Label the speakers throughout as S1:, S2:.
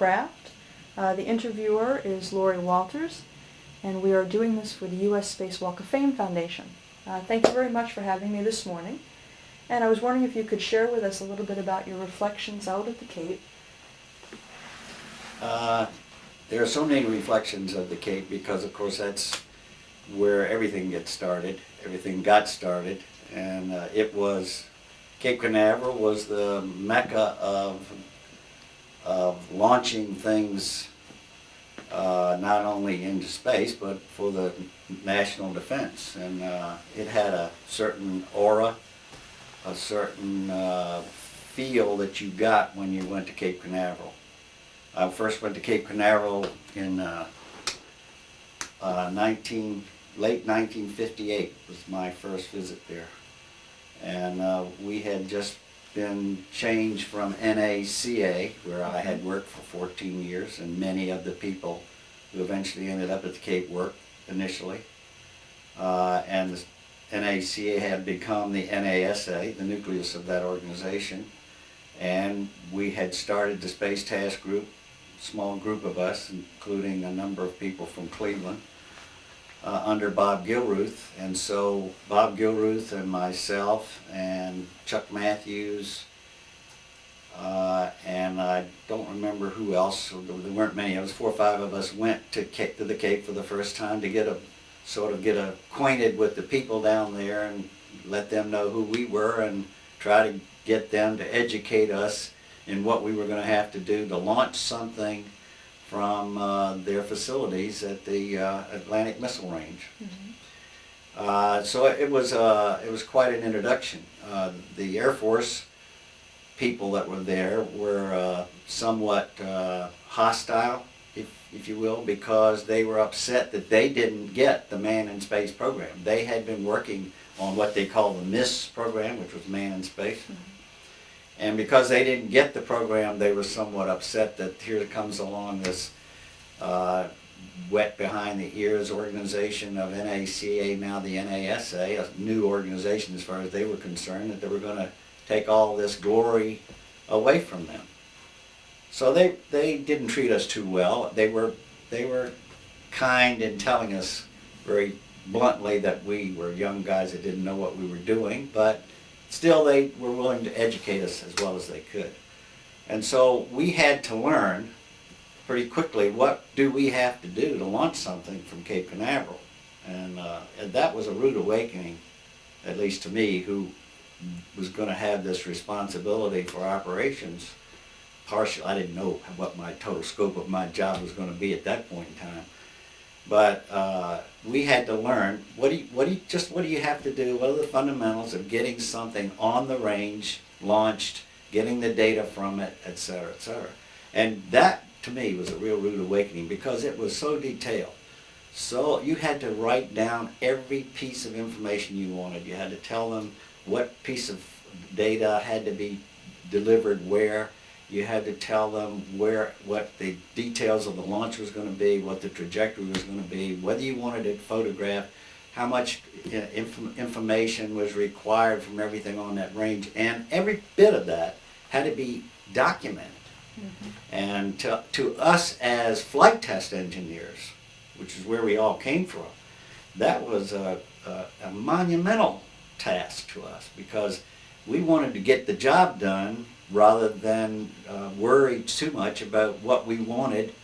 S1: Kraft. The interviewer is Lori Walters, and we are doing this for the U.S. Space Walk of Fame Foundation. Thank you very much for having me this morning. And I was wondering if you could share with us a little bit about your reflections out at the Cape.
S2: There are so many reflections of the Cape because, of course, that's where everything gets started. Everything got started, and Cape Canaveral was the mecca of launching things not only into space but for the national defense. And it had a certain aura, a certain feel that you got when you went to Cape Canaveral. I first went to Cape Canaveral in late 1958 was my first visit there. And we had just been changed from NACA, where I had worked for 14 years, and many of the people who eventually ended up at the Cape worked initially. And the NACA had become the NASA, the nucleus of that organization. And we had started the Space Task Group, small group of us, including a number of people from Cleveland, under Bob Gilruth. And so Bob Gilruth and myself and Chuck Matthews and I don't remember who else, there weren't many, it was 4 or 5 of us went to the Cape for the first time to get acquainted with the people down there and let them know who we were and try to get them to educate us in what we were going to have to do to launch something from their facilities at the Atlantic Missile Range. Mm-hmm. So it was quite an introduction. The Air Force people that were there were somewhat hostile, if you will, because they were upset that they didn't get the Man in Space program. They had been working on what they call the MISS program, which was Man in Space. Mm-hmm. And because they didn't get the program, they were somewhat upset that here comes along this wet behind the ears organization of NACA, now the NASA, a new organization as far as they were concerned, that they were going to take all this glory away from them. So they didn't treat us too well. They were kind in telling us very bluntly that we were young guys that didn't know what we were doing, but still they were willing to educate us as well as they could. And so we had to learn pretty quickly, what do we have to do to launch something from Cape Canaveral? And that was a rude awakening, at least to me, who was going to have this responsibility for operations. Partially, I didn't know what my total scope of my job was going to be at that point in time. But we had to learn, what do you have to do? What are the fundamentals of getting something on the range, launched, getting the data from it, et cetera, et cetera. And that, to me, was a real rude awakening because it was so detailed. So you had to write down every piece of information you wanted. You had to tell them what piece of data had to be delivered where. You had to tell them what the details of the launch was going to be, what the trajectory was going to be, whether you wanted it photographed, how much information was required from everything on that range, and every bit of that had to be documented. Mm-hmm. And to us as flight test engineers, which is where we all came from, that was a monumental task to us because we wanted to get the job done rather than worry too much about what we wanted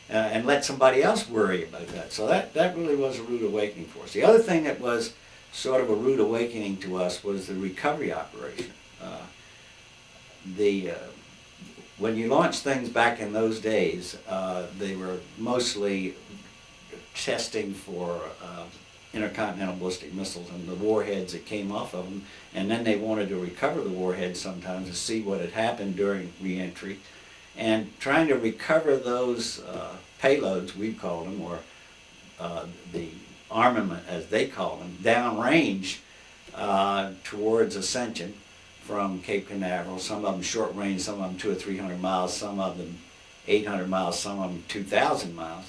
S2: and let somebody else worry about that. So that really was a rude awakening for us. The other thing that was sort of a rude awakening to us was the recovery operation. When you launched things back in those days, they were mostly testing for intercontinental ballistic missiles and the warheads that came off of them, and then they wanted to recover the warheads sometimes to see what had happened during re-entry, and trying to recover those payloads, we called them, or the armament as they called them, downrange towards ascension from Cape Canaveral, some of them short range, some of them 200 or 300 miles, some of them 800 miles, some of them 2,000 miles.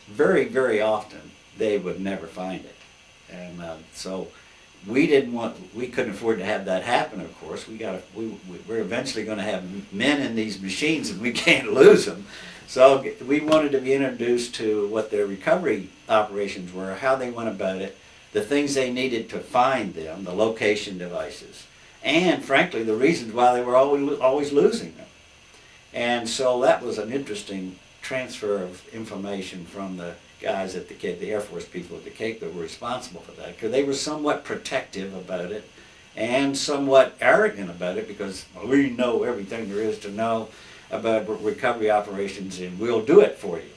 S2: Very, very often they would never find it. And so we couldn't afford to have that happen, of course. We're eventually going to have men in these machines and we can't lose them. So we wanted to be introduced to what their recovery operations were, how they went about it, the things they needed to find them, the location devices, and frankly the reasons why they were always losing them. And so that was an interesting transfer of information from the guys at the Cape, the Air Force people at the Cape that were responsible for that, because they were somewhat protective about it and somewhat arrogant about it, because we know everything there is to know about recovery operations and we'll do it for you.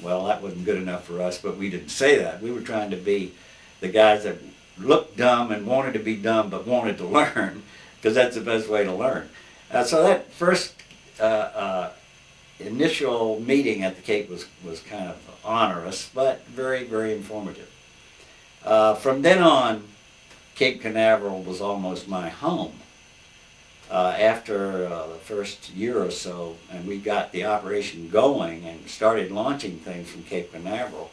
S2: Well, that wasn't good enough for us, but we didn't say that. We were trying to be the guys that looked dumb and wanted to be dumb but wanted to learn, because that's the best way to learn. So that first initial meeting at the Cape was kind of onerous, but very, very informative. From then on, Cape Canaveral was almost my home. After the first year or so, and we got the operation going and started launching things from Cape Canaveral,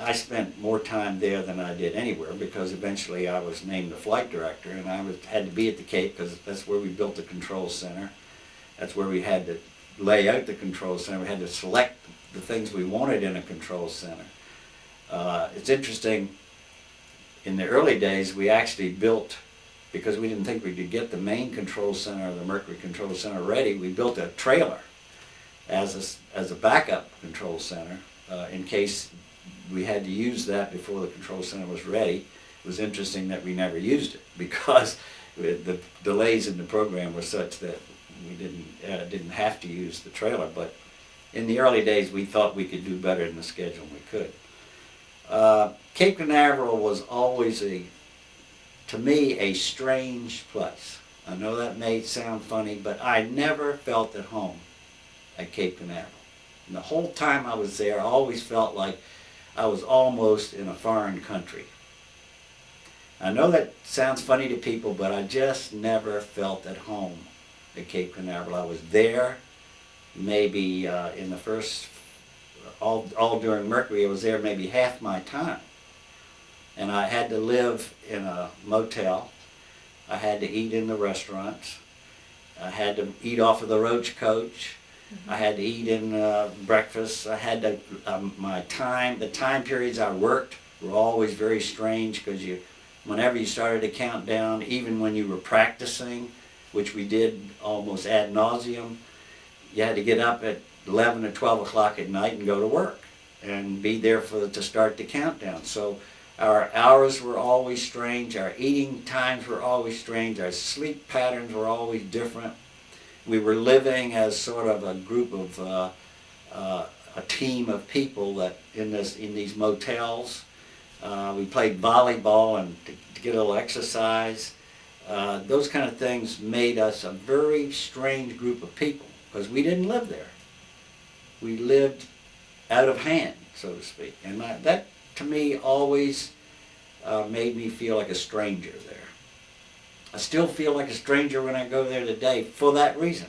S2: I spent more time there than I did anywhere, because eventually I was named the flight director, and I had to be at the Cape because that's where we built the control center. That's where we had to lay out the control center. We had to select the things we wanted in a control center. It's interesting, in the early days we actually built, because we didn't think we could get the main control center, the Mercury Control Center, ready, we built a trailer as a backup control center in case we had to use that before the control center was ready. It was interesting that we never used it, because the delays in the program were such that we didn't have to use the trailer. But in the early days we thought we could do better than the schedule, and we could. Cape Canaveral was always, to me, a strange place. I know that may sound funny, but I never felt at home at Cape Canaveral. And the whole time I was there, I always felt like I was almost in a foreign country. I know that sounds funny to people, but I just never felt at home at Cape Canaveral. I was there maybe in the first, all during Mercury, I was there maybe half my time. And I had to live in a motel. I had to eat in the restaurants. I had to eat off of the Roach Coach. I had to eat in breakfast. I had to, the time periods I worked were always very strange, because whenever you started to count down, even when you were practicing, which we did almost ad nauseum, you had to get up at 11 or 12 o'clock at night and go to work and be there to start the countdown. So our hours were always strange, our eating times were always strange, our sleep patterns were always different. We were living as sort of a group of, a team of people that in these motels. We played volleyball and to get a little exercise. Those kind of things made us a very strange group of people, because we didn't live there. We lived out of hand, so to speak. And that, to me, always made me feel like a stranger there. I still feel like a stranger when I go there today for that reason.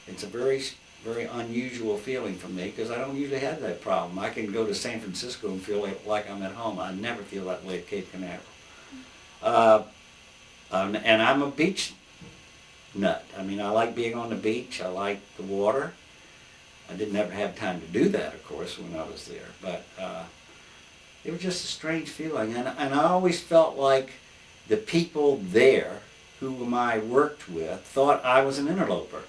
S2: It's a very, very unusual feeling for me, because I don't usually have that problem. I can go to San Francisco and feel like I'm at home. I never feel that way at Cape Canaveral. And I'm a beach nut. I mean, I like being on the beach. I like the water. I didn't ever have time to do that, of course, when I was there. But it was just a strange feeling. And I always felt like the people there whom I worked with thought I was an interloper.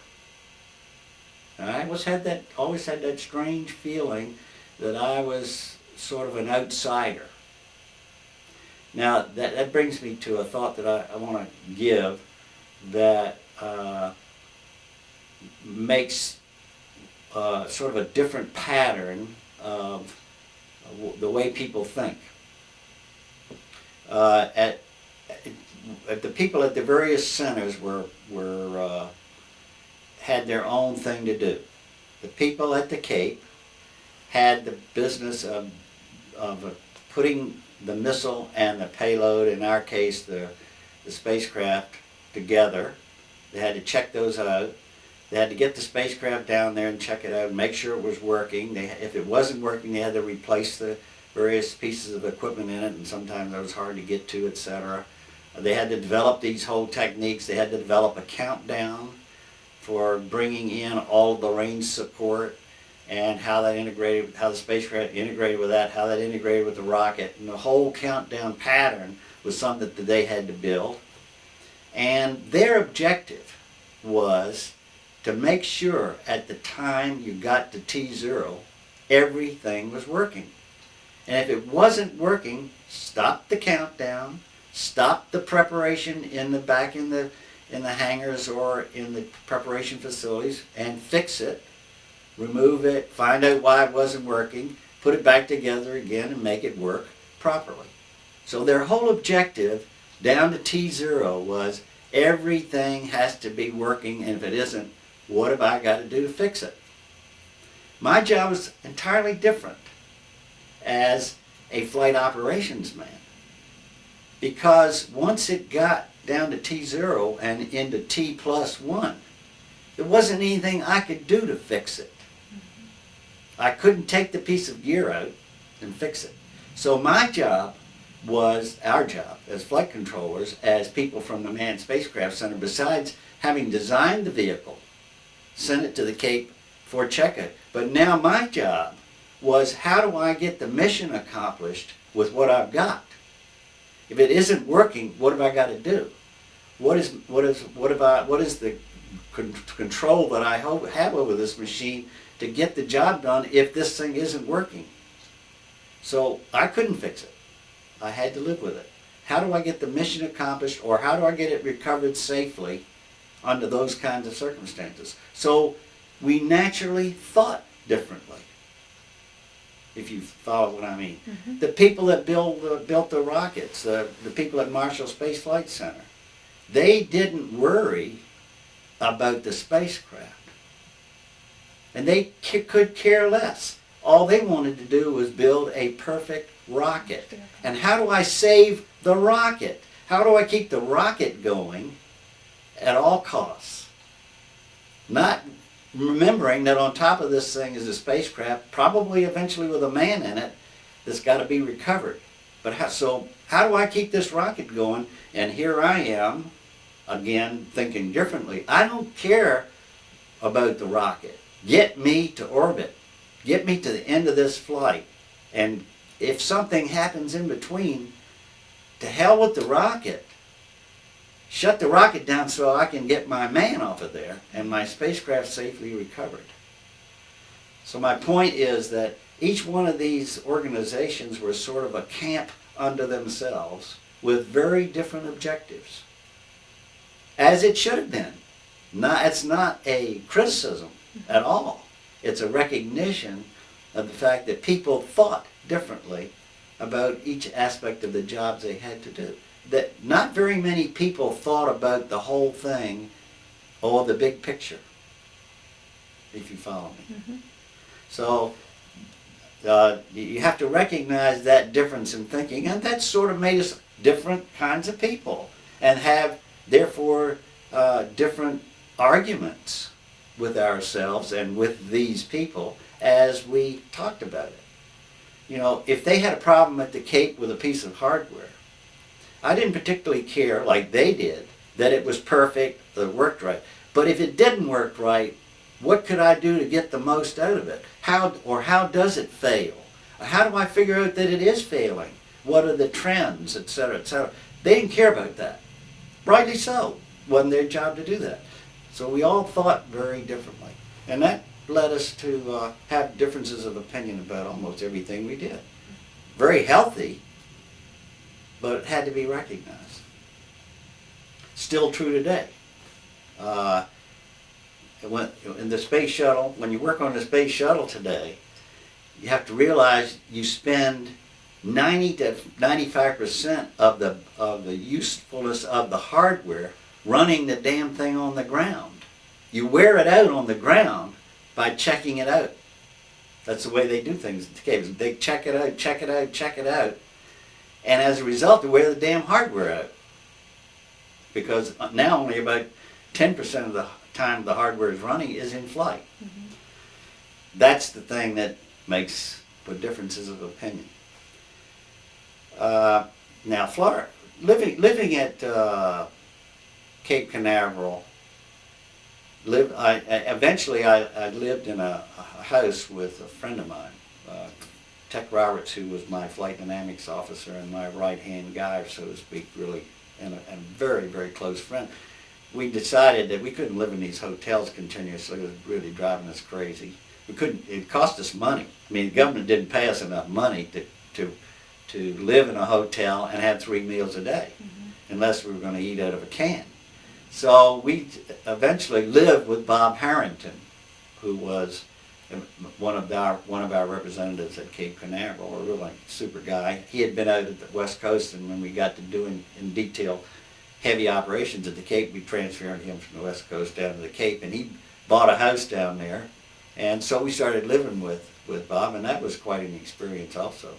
S2: And I always had that strange feeling that I was sort of an outsider. Now, that brings me to a thought that I want to give that makes sort of a different pattern of the way people think. The people at the various centers had their own thing to do. The people at the Cape had the business of putting the missile and the payload, in our case the spacecraft, together. They had to check those out. They had to get the spacecraft down there and check it out and make sure it was working. If it wasn't working, they had to replace the various pieces of equipment in it, and sometimes it was hard to get to, etc. They had to develop these whole techniques. They had to develop a countdown for bringing in all of the range support, and how that integrated, how the spacecraft integrated with that, how that integrated with the rocket, and the whole countdown pattern was something that they had to build. And their objective was to make sure at the time you got to T0, everything was working. And if it wasn't working, stop the countdown, stop the preparation in the back in the hangars or in the preparation facilities, and fix it, remove it, find out why it wasn't working, put it back together again and make it work properly. So their whole objective down to T0 was everything has to be working, and if it isn't, what have I got to do to fix it? My job was entirely different as a flight operations man, because once it got down to T0 and into T+1, there wasn't anything I could do to fix it. I couldn't take the piece of gear out and fix it. So my job was, our job as flight controllers, as people from the Manned Spacecraft Center, besides having designed the vehicle, sent it to the Cape for checkout. But now my job was, how do I get the mission accomplished with what I've got? If it isn't working, what have I got to do? What is the control that I have over this machine to get the job done if this thing isn't working? So I couldn't fix it. I had to live with it. How do I get the mission accomplished, or how do I get it recovered safely under those kinds of circumstances? So we naturally thought differently, if you follow what I mean. Mm-hmm. The people that built the rockets, the people at Marshall Space Flight Center, they didn't worry about the spacecraft. And they could care less. All they wanted to do was build a perfect rocket. And how do I save the rocket? How do I keep the rocket going at all costs? Not remembering that on top of this thing is a spacecraft, probably eventually with a man in it, that's got to be recovered. But how do I keep this rocket going? And here I am, again, thinking differently. I don't care about the rocket. Get me to orbit. Get me to the end of this flight. And if something happens in between, to hell with the rocket. Shut the rocket down so I can get my man off of there and my spacecraft safely recovered. So my point is that each one of these organizations were sort of a camp unto themselves with very different objectives. As it should have been. It's not a criticism at all. It's a recognition of the fact that people thought differently about each aspect of the jobs they had to do. That not very many people thought about the whole thing or the big picture, if you follow me. Mm-hmm. So you have to recognize that difference in thinking, and that sort of made us different kinds of people and have, therefore, different arguments with ourselves and with these people as we talked about it. You know, if they had a problem at the Cape with a piece of hardware, I didn't particularly care, like they did, that it was perfect, that it worked right. But if it didn't work right, what could I do to get the most out of it? How does it fail? How do I figure out that it is failing? What are the trends, etc., etc.? They didn't care about that. Rightly so. It wasn't their job to do that. So we all thought very differently. And that led us to have differences of opinion about almost everything we did. Very healthy, but it had to be recognized. Still true today. In the space shuttle, when you work on the space shuttle today, you have to realize you spend 90 to 95% of the usefulness of the hardware running the damn thing on the ground. You wear it out on the ground by checking it out. That's the way they do things at the caves. They check it out, check it out, check it out. And as a result, they wear the damn hardware out. Because now only about 10% of the time the hardware is running is in flight. Mm-hmm. That's the thing that makes the differences of opinion. Now, Florida, living at Cape Canaveral, eventually I lived in a house with a friend of mine, Tech Roberts, who was my flight dynamics officer and my right-hand guy, so to speak, really, and a very, very close friend. We decided that we couldn't live in these hotels continuously. It was really driving us crazy. We couldn't. It cost us money. I mean, the government didn't pay us enough money to live in a hotel and have 3 meals a day, unless we were going to eat out of a can. So we eventually lived with Bob Harrington, who was one of our representatives at Cape Canaveral, a really super guy. He had been out at the West Coast, and when we got to doing in detail heavy operations at the Cape, we transferred him from the West Coast down to the Cape, and he bought a house down there, and so we started living with Bob, and that was quite an experience also.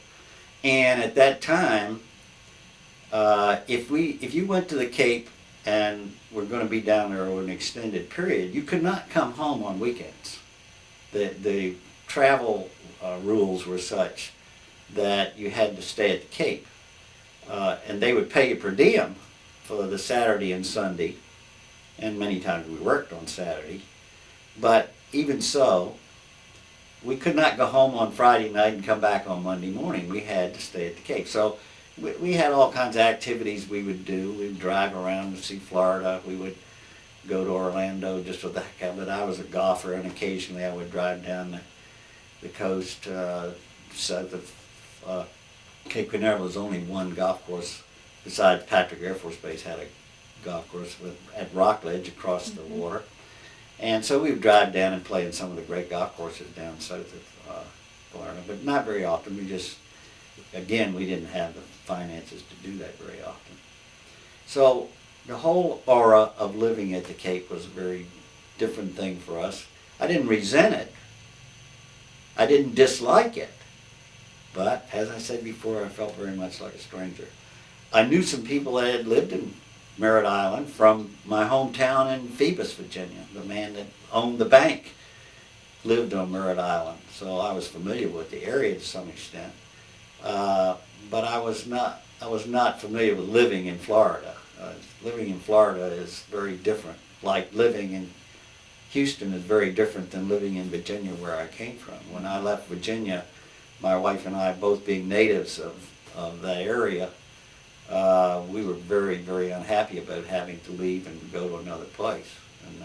S2: And at that time, if you went to the Cape and were going to be down there over an extended period, you could not come home on weekends. The travel rules were such that you had to stay at the Cape, and they would pay you per diem for the Saturday and Sunday, and many times we worked on Saturday. But even so, we could not go home on Friday night and come back on Monday morning. We had to stay at the Cape. So we had all kinds of activities we would do. We'd drive around to see Florida. We would go to Orlando just for the heck of it. I was a golfer, and occasionally I would drive down the coast south of Cape Canaveral. Was only one golf course besides Patrick Air Force Base had a golf course at Rockledge across the water. And so we would drive down and play in some of the great golf courses down south of Florida, but not very often. We just, again, we didn't have the finances to do that very often. So the whole aura of living at the Cape was a very different thing for us. I didn't resent it. I didn't dislike it. But as I said before, I felt very much like a stranger. I knew some people that had lived in Merritt Island from my hometown in Phoebus, Virginia. The man that owned the bank lived on Merritt Island, so I was familiar with the area to some extent. But I was not familiar with living in Florida. Living in Florida is very different. Like living in Houston is very different than living in Virginia, where I came from. When I left Virginia, my wife and I, both being natives of that area, we were very, very unhappy about having to leave and go to another place. And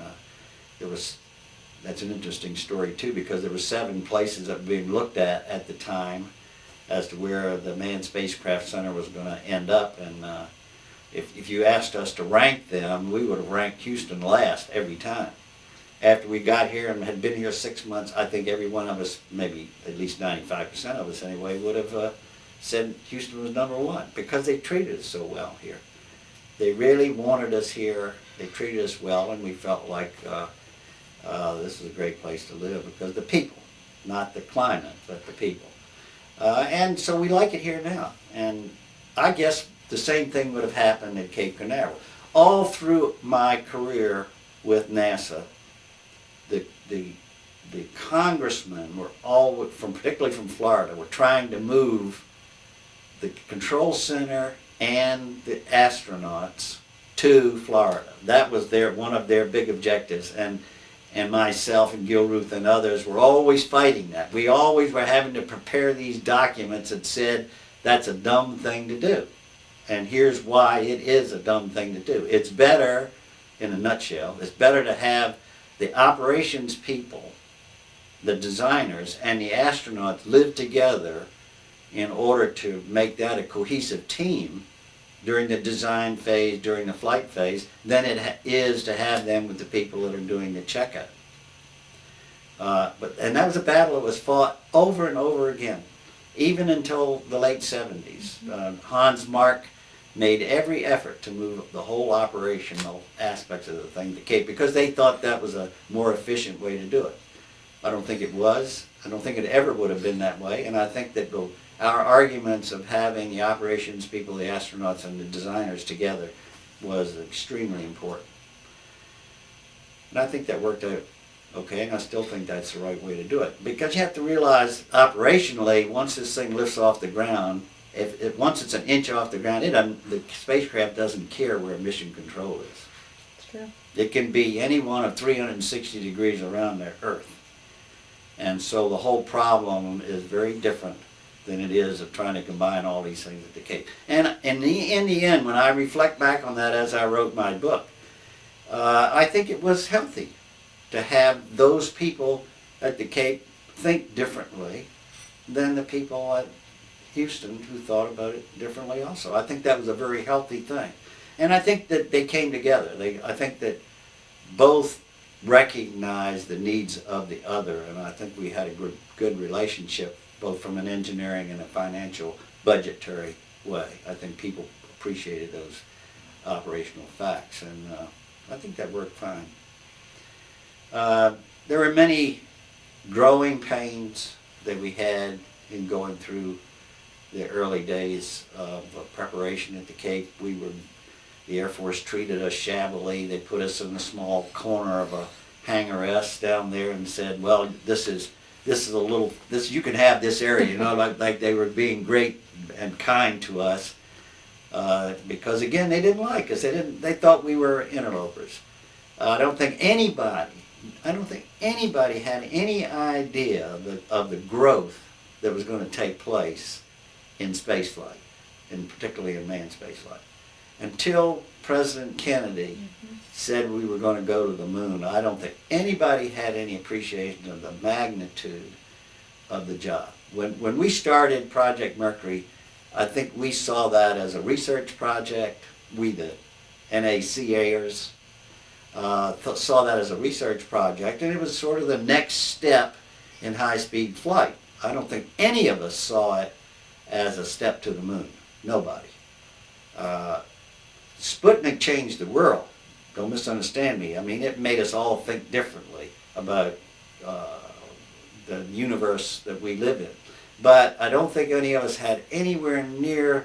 S2: that's an interesting story too, because there were 7 places that were being looked at the time as to where the Manned Spacecraft Center was going to end up. And if you asked us to rank them, we would have ranked Houston last every time. After we got here and had been here 6 months, I think every one of us, maybe at least 95% of us anyway, would have said Houston was #1 because they treated us so well here. They really wanted us here. They treated us well, and we felt like this is a great place to live because the people, not the climate, but the people. And so we like it here now. And I guess the same thing would have happened at Cape Canaveral. All through my career with NASA, the congressmen were all, particularly from Florida, were trying to move the control center and the astronauts to Florida. That was one of their big objectives, and myself and Gil Ruth and others were always fighting that. We always were having to prepare these documents that said that's a dumb thing to do. And here's why it is a dumb thing to do. It's better, in a nutshell, it's better to have the operations people, the designers, and the astronauts live together in order to make that a cohesive team during the design phase, during the flight phase, than it is to have them with the people that are doing the checkout. And that was a battle that was fought over and over again, even until the late 70s. Hans Mark made every effort to move the whole operational aspects of the thing to Cape because they thought that was a more efficient way to do it. I don't think it was. I don't think it ever would have been that way, and I think that our arguments of having the operations people, the astronauts, and the designers together was extremely important. And I think that worked out okay, and I still think that's the right way to do it. Because you have to realize, operationally, once this thing lifts off the ground, if once it's an inch off the ground, the spacecraft doesn't care where mission control is.
S1: It's true.
S2: It can be any one of 360 degrees around the Earth. And so the whole problem is very different than it is of trying to combine all these things at the Cape. And in the end, when I reflect back on that as I wrote my book, I think it was healthy to have those people at the Cape think differently than the people at Houston who thought about it differently also. I think that was a very healthy thing. And I think that they came together. I think that both recognized the needs of the other, and I think we had a good relationship, both from an engineering and a financial, budgetary way. I think people appreciated those operational facts, and I think that worked fine. There were many growing pains that we had in going through the early days of preparation at the Cape. The Air Force treated us shabbily. They put us in a small corner of a hangar S down there and said, well, this is a little, you can have this area, like they were being great and kind to us, because again, they didn't like us. They thought we were interlopers. I don't think anybody had any idea of the growth that was going to take place in spaceflight, and particularly in manned spaceflight. Until President Kennedy said we were going to go to the moon, I don't think anybody had any appreciation of the magnitude of the job. When we started Project Mercury, I think we saw that as a research project. We, the NACAers, saw that as a research project, and it was sort of the next step in high-speed flight. I don't think any of us saw it as a step to the moon. Nobody. Sputnik changed the world. Don't misunderstand me. I mean, it made us all think differently about the universe that we live in. But I don't think any of us had anywhere near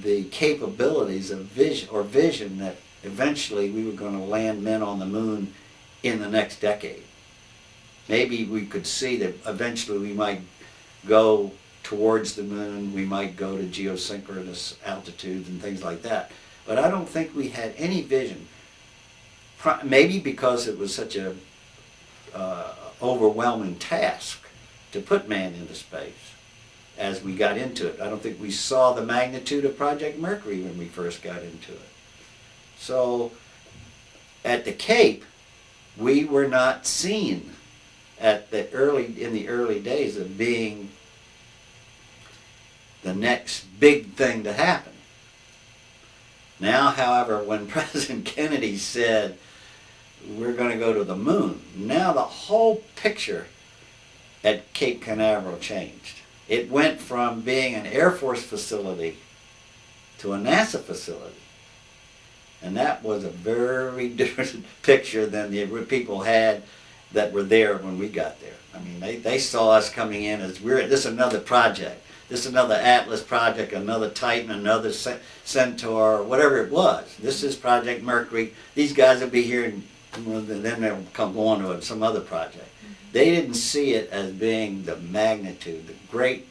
S2: the capabilities of vision that eventually we were going to land men on the moon in the next decade. Maybe we could see that eventually we might go towards the moon, we might go to geosynchronous altitudes and things like that. But I don't think we had any vision. Maybe because it was such a overwhelming task to put man into space as we got into it. I don't think we saw the magnitude of Project Mercury when we first got into it. So at the Cape, we were not seen in the early days of being the next big thing to happen. Now, however, when President Kennedy said we're going to go to the moon, now the whole picture at Cape Canaveral changed. It went from being an Air Force facility to a NASA facility. And that was a very different picture than the people had that were there when we got there. I mean, they saw us coming in as this is another project. This is another Atlas project, another Titan, another Centaur, whatever it was. This is Project Mercury. These guys will be here, and then they'll go on to some other project. They didn't see it as being the magnitude, the great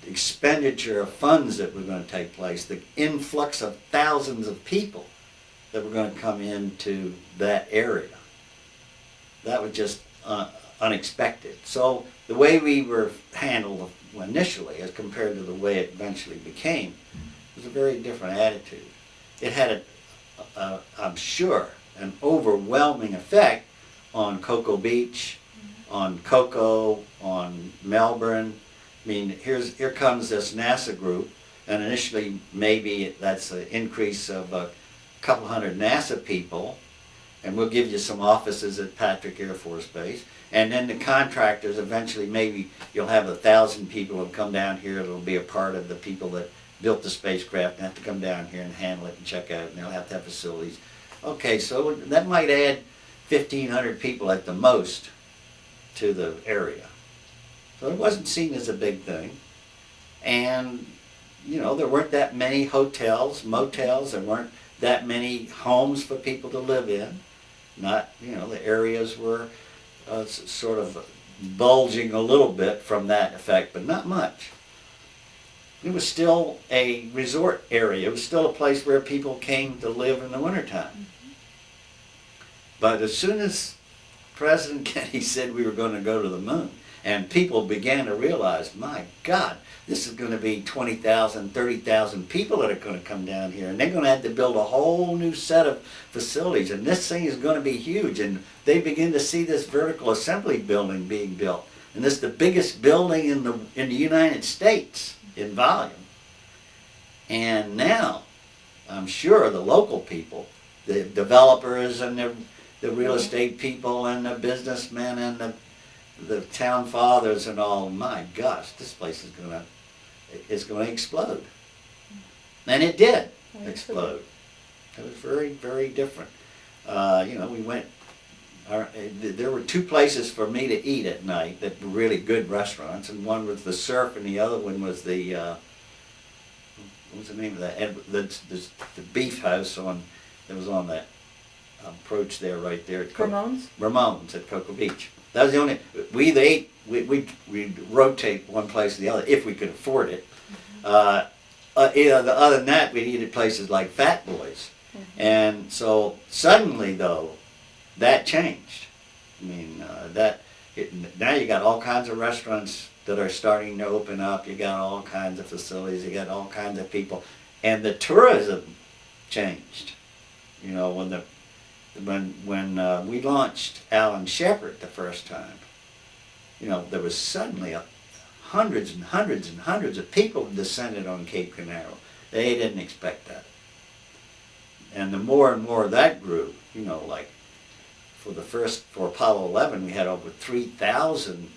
S2: expenditure of funds that were going to take place, the influx of thousands of people that were going to come into that area. That was just unexpected. So the way we were handled initially as compared to the way it eventually became was a very different attitude. It had, I'm sure, an overwhelming effect on Cocoa Beach, on Cocoa, on Melbourne. I mean, here comes this NASA group, and initially maybe that's an increase of a couple hundred NASA people, and we'll give you some offices at Patrick Air Force Base. And then the contractors, eventually maybe you'll have 1,000 people who come down here that'll be a part of the people that built the spacecraft and have to come down here and handle it and check out, and they'll have to have facilities. Okay, so that might add 1,500 people at the most to the area. So it wasn't seen as a big thing. And, there weren't that many hotels, motels, there weren't that many homes for people to live in. Not, the areas were sort of bulging a little bit from that effect, but not much. it was still a resort area. It was still a place where people came to live in the wintertime. But as soon as President Kennedy said we were going to go to the moon, and people began to realize, my God, this is going to be 20,000, 30,000 people that are going to come down here, and they're going to have to build a whole new set of facilities, and this thing is going to be huge. And they begin to see this vertical assembly building being built, and this is the biggest building in the United States in volume. And now, I'm sure the local people, the developers and the real estate people and the businessmen and the town fathers and all, my gosh, this place is going to explode. And it did explode. It was very, very different. We went, there were two places for me to eat at night that were really good restaurants, and one was the Surf and the other one was the, what was the name of that? The beef house that was on that approach there, right there.
S1: Ramones?
S2: Ramones at Cocoa Beach. That was the only, we either ate, we'd rotate one place to the other if we could afford it. Other than that, we'd eat at places like Fat Boys. And so suddenly, though, that changed. I mean, now you got all kinds of restaurants that are starting to open up. You got all kinds of facilities. You got all kinds of people. And the tourism changed. When we launched Alan Shepard the first time, there was suddenly hundreds and hundreds and hundreds of people descended on Cape Canaveral. They didn't expect that. And the more and more that grew, like for Apollo 11, we had over 3,000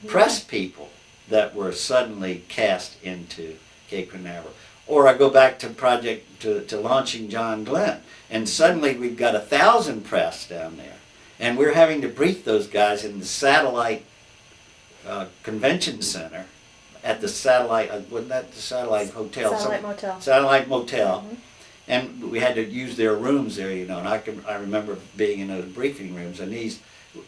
S2: press people that were suddenly cast into Cape Canaveral. Or I go back to launching John Glenn, and suddenly we've got 1,000 press down there, and we're having to brief those guys in the satellite convention center at the satellite, wasn't that the satellite hotel?
S1: Satellite motel.
S2: Satellite motel. Mm-hmm. And we had to use their rooms there, and I remember being in those briefing rooms, and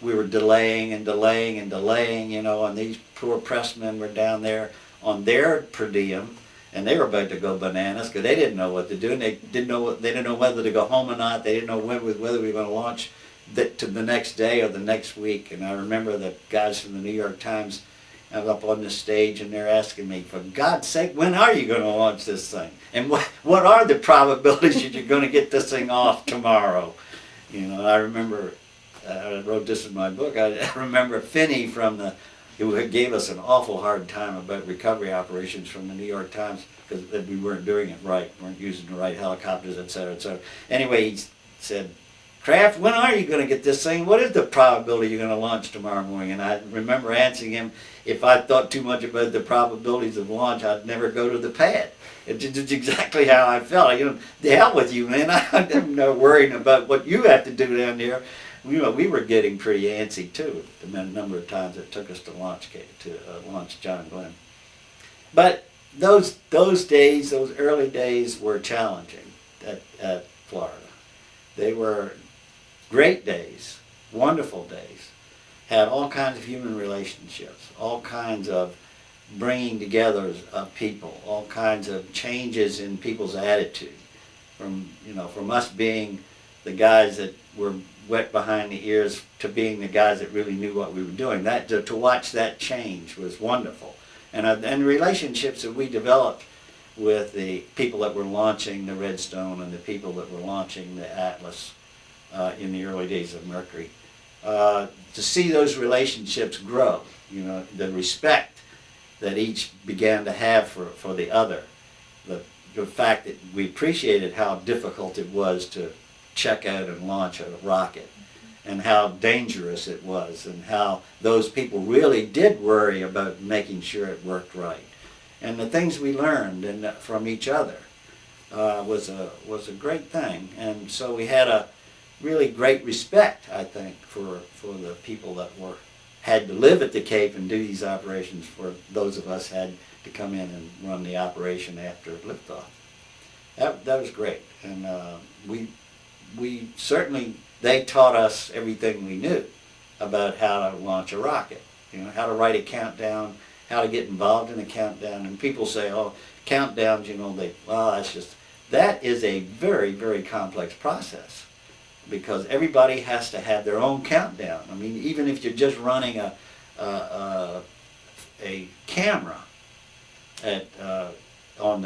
S2: we were delaying and delaying and delaying, and these poor pressmen were down there on their per diem, and they were about to go bananas because they didn't know what to do, and they didn't know whether to go home or not. They didn't know whether we were going to launch to the next day or the next week. And I remember the guys from the New York Times up on the stage, and they're asking me, for God's sake, when are you going to launch this thing? And what are the probabilities that you're going to get this thing off tomorrow? I remember, I wrote this in my book, I remember Finney who gave us an awful hard time about recovery operations from the New York Times because we weren't doing it right, weren't using the right helicopters, et cetera, et cetera. Anyway, he said, Kraft, when are you going to get this thing? What is the probability you're going to launch tomorrow morning? And I remember answering him, if I thought too much about the probabilities of launch, I'd never go to the pad. It's exactly how I felt. The hell with you, man. I'm not worrying about what you have to do down there. We were getting pretty antsy too, the number of times it took us to launch John Glenn. But those days, those early days, were challenging at Florida. They were great days, wonderful days. Had all kinds of human relationships, all kinds of bringing together of people, all kinds of changes in people's attitude. From us being the guys that were wet behind the ears to being the guys that really knew what we were doing. To watch that change was wonderful. And relationships that we developed with the people that were launching the Redstone and the people that were launching the Atlas in the early days of Mercury. To see those relationships grow, the respect that each began to have for the other, the fact that we appreciated how difficult it was to check out and launch a rocket, and how dangerous it was, and how those people really did worry about making sure it worked right. And the things we learned from each other was a great thing. And so we had a really great respect, I think, for the people that had to live at the Cape and do these operations, for those of us had to come in and run the operation after liftoff. That was great. And we certainly, they taught us everything we knew about how to launch a rocket, how to write a countdown, how to get involved in a countdown. And people say, oh, countdowns, you know, that is a very, very complex process, because everybody has to have their own countdown. I mean, even if you're just running a camera at on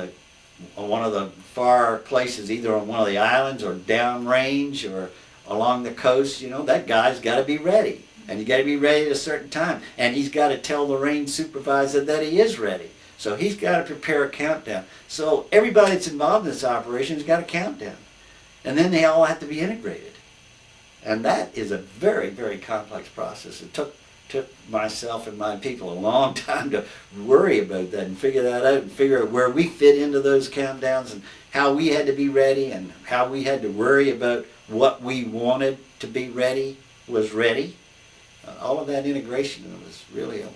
S2: one of the far places, either on one of the islands or downrange or along the coast, you know, that guy's got to be ready. And you got to be ready at a certain time. And he's got to tell the range supervisor that he is ready. So he's got to prepare a countdown. So everybody that's involved in this operation has got a countdown. And then they all have to be integrated. And that is a very, very complex process. It took myself and my people a long time to worry about that and figure that out and figure out where we fit into those countdowns and how we had to be ready and how we had to worry about what we wanted to be ready was ready. All of that integration was really a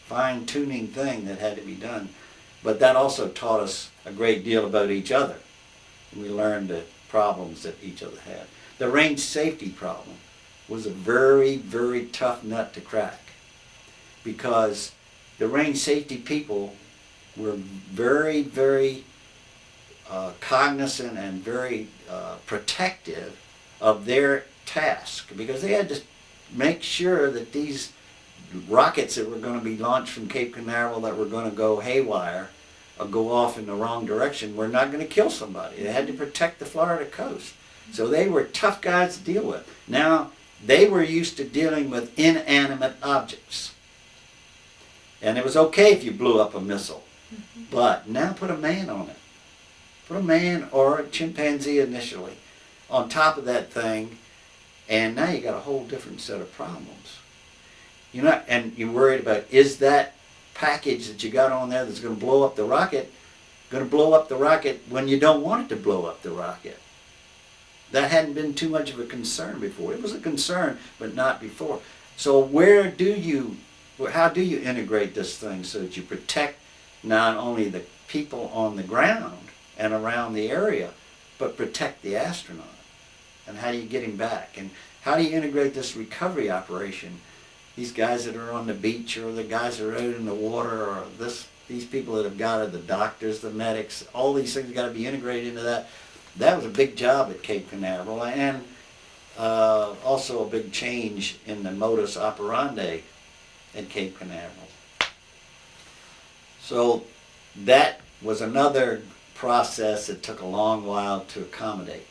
S2: fine-tuning thing that had to be done. But that also taught us a great deal about each other. We learned the problems that each other had. The range safety problem was a very, very tough nut to crack, because the range safety people were very, very cognizant and very protective of their task, because they had to make sure that these rockets that were going to be launched from Cape Canaveral that were going to go haywire or go off in the wrong direction were not going to kill somebody. They had to protect the Florida coast. So they were tough guys to deal with. Now, they were used to dealing with inanimate objects. And it was okay if you blew up a missile. But now put a man on it. Put a man or a chimpanzee initially on top of that thing, and now you got a whole different set of problems. And you're worried about, is that package that you got on there that's going to blow up the rocket going to blow up the rocket when you don't want it to blow up the rocket? That hadn't been too much of a concern before. It was a concern, but not before. So how do you integrate this thing so that you protect not only the people on the ground and around the area, but protect the astronaut? And how do you get him back? And how do you integrate this recovery operation? These guys that are on the beach, or the guys that are out in the water, or these people that have got it, the doctors, the medics, all these things got to be integrated into that. That was a big job at Cape Canaveral, and also a big change in the modus operandi at Cape Canaveral. So that was another process that took a long while to accommodate.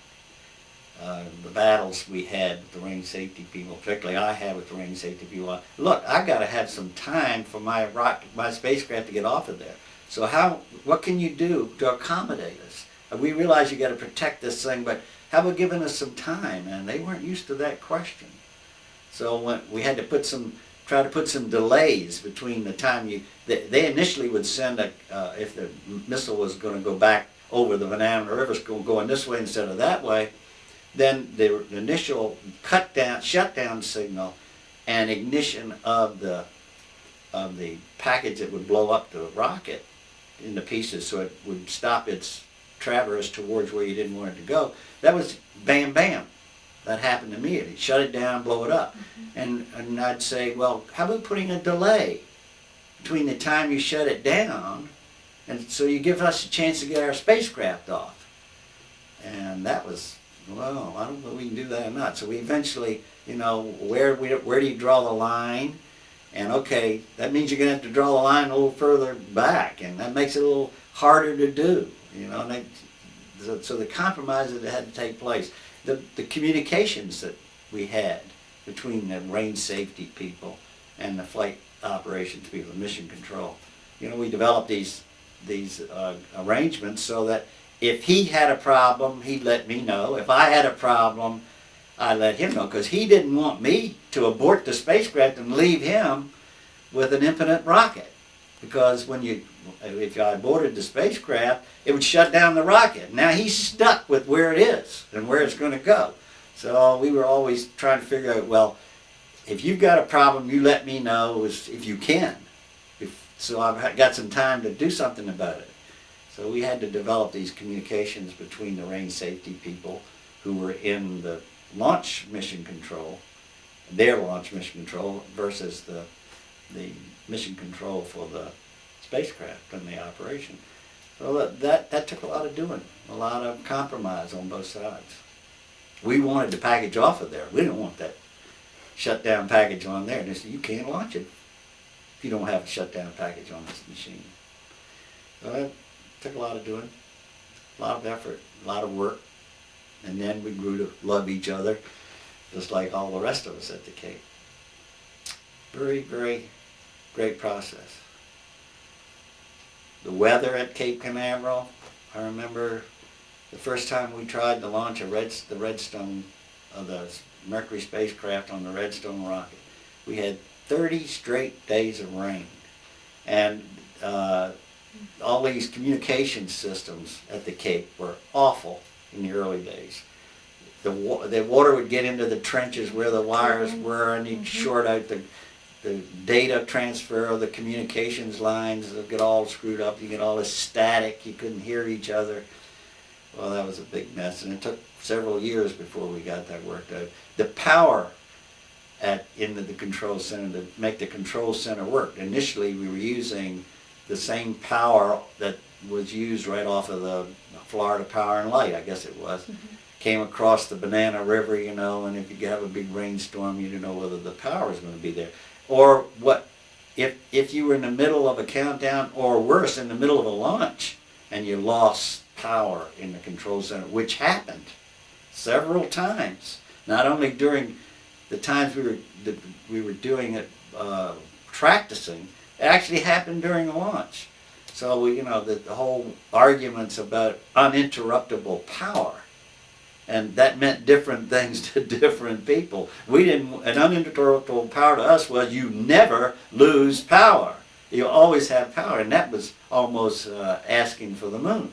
S2: The battles we had with the range safety people, particularly I had with the range safety people. Look, I got to have some time for my spacecraft to get off of there. So what can you do to accommodate us? We realize you got to protect this thing, but how about giving us some time? And they weren't used to that question. So we had to try to put some delays between the time they initially would send if the missile was going to go back over the Banana River, going this way instead of that way, then the initial shutdown signal and ignition of the package that would blow up the rocket into pieces, so it would stop its traverse towards where you didn't want it to go. That was bam, bam. That happened immediately. Shut it down, blow it up. And I'd say, well, how about putting a delay between the time you shut it down and so you give us a chance to get our spacecraft off? And that was, well, I don't know if we can do that or not. So we eventually, where do you draw the line? And okay, that means you're going to have to draw the line a little further back, and that makes it a little harder to do. So the compromises that had to take place, the communications that we had between the range safety people and the flight operations people, the mission control. We developed these arrangements so that if he had a problem, he'd let me know. If I had a problem, I'd let him know, because he didn't want me to abort the spacecraft and leave him with an impotent rocket. Because if I aborted the spacecraft, it would shut down the rocket. Now he's stuck with where it is and where it's going to go. So we were always trying to figure out, well, if you've got a problem, you let me know if you can. So I've got some time to do something about it. So we had to develop these communications between the range safety people who were in the launch mission control, their launch mission control, versus the the mission control for the spacecraft and the operation. So that took a lot of doing, a lot of compromise on both sides. We wanted the package off of there. We didn't want that shutdown package on there. And they said, you can't launch it if you don't have a shutdown package on this machine. So that took a lot of doing, a lot of effort, a lot of work. And then we grew to love each other, just like all the rest of us at the Cape. Very, very great process. The weather at Cape Canaveral, I remember the first time we tried to launch the Redstone, the Mercury spacecraft on the Redstone rocket. We had 30 straight days of rain. And all these communication systems at the Cape were awful in the early days. The water would get into the trenches where the wires were, and you'd short out the data transfer of the communications lines. They'd get all screwed up. You get all this static. You couldn't hear each other. Well, that was a big mess, and it took several years before we got that worked out. The power in the control center to make the control center work. Initially, we were using the same power that was used right off of the Florida Power and Light, I guess it was. Came across the Banana River, you know, and if you have a big rainstorm, you didn't know whether the power was going to be there. Or what if you were in the middle of a countdown, or worse, in the middle of a launch, and you lost power in the control center, which happened several times. Not only during the times we were doing it, practicing, it actually happened during the launch. So we, you know, the whole arguments about uninterruptible power, and that meant different things to different people. An uninterruptible power to us was you never lose power. You always have power, and that was almost asking for the moon.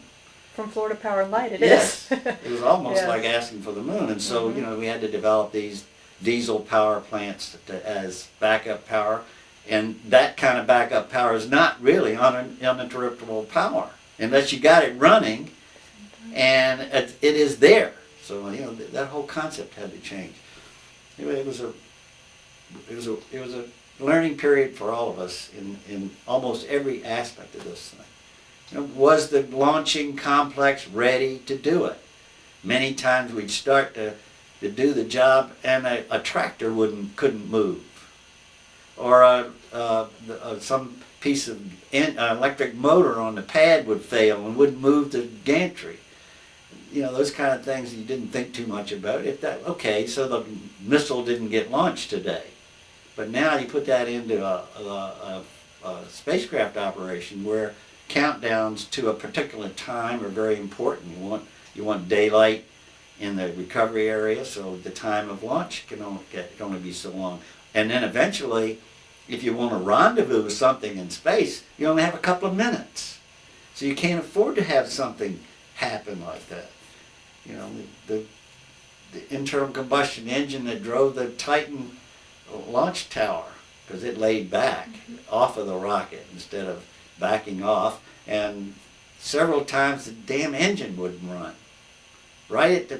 S1: From Florida Power and Light, it
S2: yes.
S1: is.
S2: It was almost
S1: yes.
S2: like asking for the moon. And so, you know, we had to develop these diesel power plants as backup power. And that kind of backup power is not really uninterruptible power unless you got it running, and it is there. So, you know, that whole concept had to change. Anyway, it was a learning period for all of us in almost every aspect of this thing. You know, was the launching complex ready to do it? Many times we'd start to do the job, and a tractor couldn't move, or some piece of electric motor on the pad would fail and wouldn't move the gantry. You know, those kind of things you didn't think too much about. Okay, so the missile didn't get launched today, but now you put that into a spacecraft operation where countdowns to a particular time are very important. You want daylight in the recovery area, so the time of launch can only be so long. And then eventually, if you want to rendezvous with something in space, you only have a couple of minutes. So you can't afford to have something happen like that. You know, the internal combustion engine that drove the Titan launch tower, because it laid back off of the rocket instead of backing off, and several times the damn engine wouldn't run. Right at the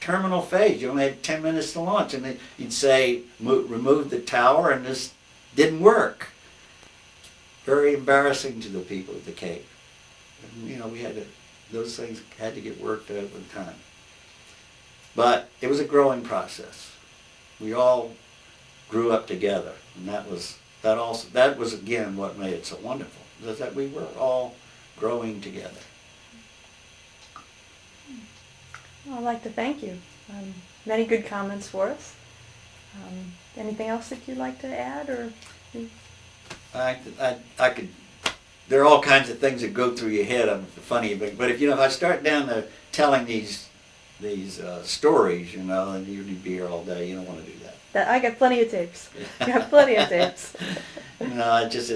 S2: terminal phase, you only had 10 minutes to launch, and then you'd say remove the tower, and this didn't work. Very embarrassing to the people at the Cape. And, you know, those things had to get worked out with time. But it was a growing process. We all grew up together, and that was again what made it so wonderful, was that we were all growing together.
S1: Well, I'd like to thank you. Many good comments for us. Anything else that you'd like to add, or?
S2: I could. There are all kinds of things that go through your head. I'm funny, but if I start down to telling these stories, and you'd be here all day. You don't want to do that.
S1: I got plenty of tapes. I got plenty of tapes.
S2: No, it just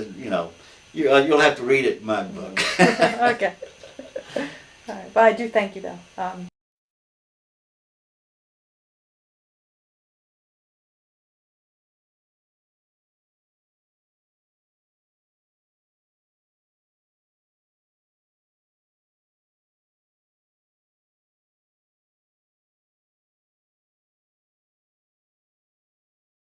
S2: you'll have to read it in my book.
S1: Okay. All right. But I do thank you, though.